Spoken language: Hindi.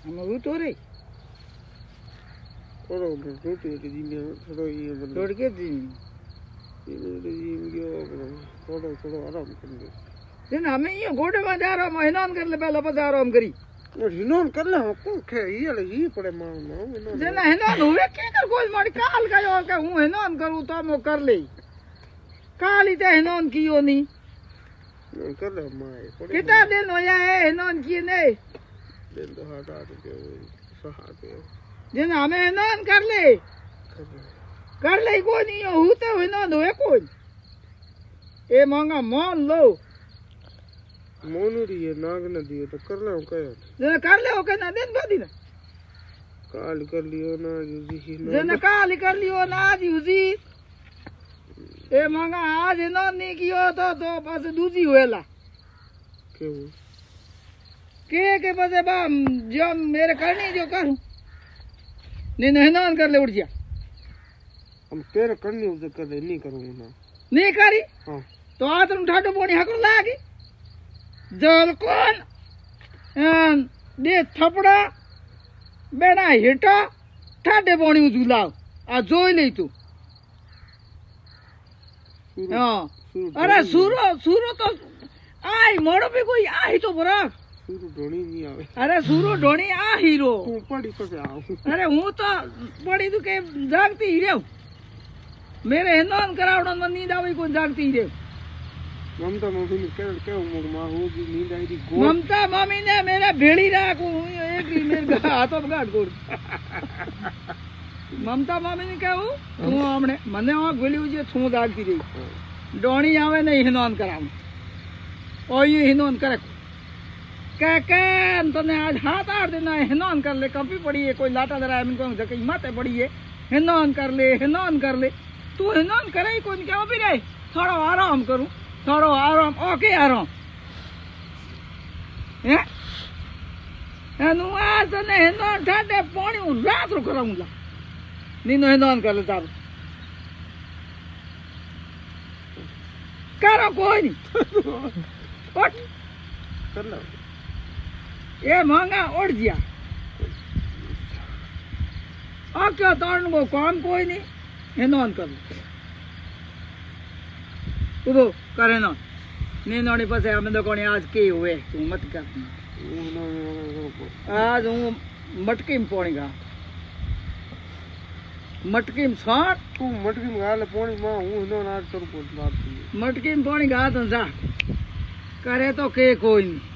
हम वो तो रे थोड़ा रोटी जी में थोड़ा ये छोड़ के दी ये गयो थोड़ा थोड़ा आराम कर ले जन हमें ये गोडे में जा रहा महीना कर ले पहले बता रहा हम करी हिनोन कर ले को के ये पड़े मां जन हिनोन हुए के कर कोई मारी काल गयो के हूं हिनोन करू तो मो कर ले काल ही ते हिनोन कियो नी कर ले मां कितना दिन होया है हिनोन किए ने दिन तो हाथ आ के सहा के जन हमें हिनोन कर ले कोई नहीं हूं तो हिनोन हुए कोई ए मांगा मान लो मोनूरी है नाग न दियो तो कर ले कयो जन कर ले ओके ना दिन गोदी ना काल कर लियो ना जी जन काल कर लियो ना आज उजी ए मांगा आज हिनोन नहीं कियो तो बस दूजी हुएला क्यों के बस बा जो मेरे करनी जो करूं नहीं हिनोन कर ले उठ जा हम तेरे करनी उसे कर ले नहीं करूंगा ना नहीं करी हां तो आज तुम ठाडो बोनी हको लागी जल कौन दे थपड़ा बेड़ा हिटा ठाडे बोनी उजुलाव आ जोई ले तू हां अरे सूरो तो आई मोड़ो भी कोई आई तो बरा सूरो ढोणी नहीं आवे अरे सूरो ढोणी आ हीरो तू पड़ी तो से आओ अरे हूं तो पड़ी तू के जागती ही रेव मेरे हिंदोन करावड़न में नींद आवी कोई जागती ही रेव ममता मम्मी ने के मां होगी नींद आई थी ममता मम्मी ने मेरा भेड़ी राखू एक ही मेरे हाथों में गाड़ गोड़ ममता मम्मी ने कहू तू हमने मने आ गोली उजे छू जागती रही डोणी आवे नहीं हिंदोन कराव और ये हिंदोन करे के तने आज हाथ आड़ देना हिंदोन कर ले कभी पड़ी है कोई लाटा दरा इनको जके माते पड़ी है हिंदोन कर ले तू हिंदोन करे कोई क्या भी रहे थोड़ा आराम करूं थोड़ा आराम ओके आराम हैं एनु आज तने हिंदोन ठाडे पानी रात रो कराऊंगा नीनो हिंदोन कर ले तारो करो कोई नहीं उठ कर लो ये महंगा उठ गया अब क्या तोड़न को काम कोई नहीं हिंदोन कर उदो करे ना नी नोनी पसे हमें तो कोनी आज के हुए तू मत कर आज हूँ मटकी में पानी गा मटकी में साठ तू मटकी में गाले पानी मां हूं हिनो ना कर को बात मटकी में पानी गा तो जा करे तो के कोई नहीं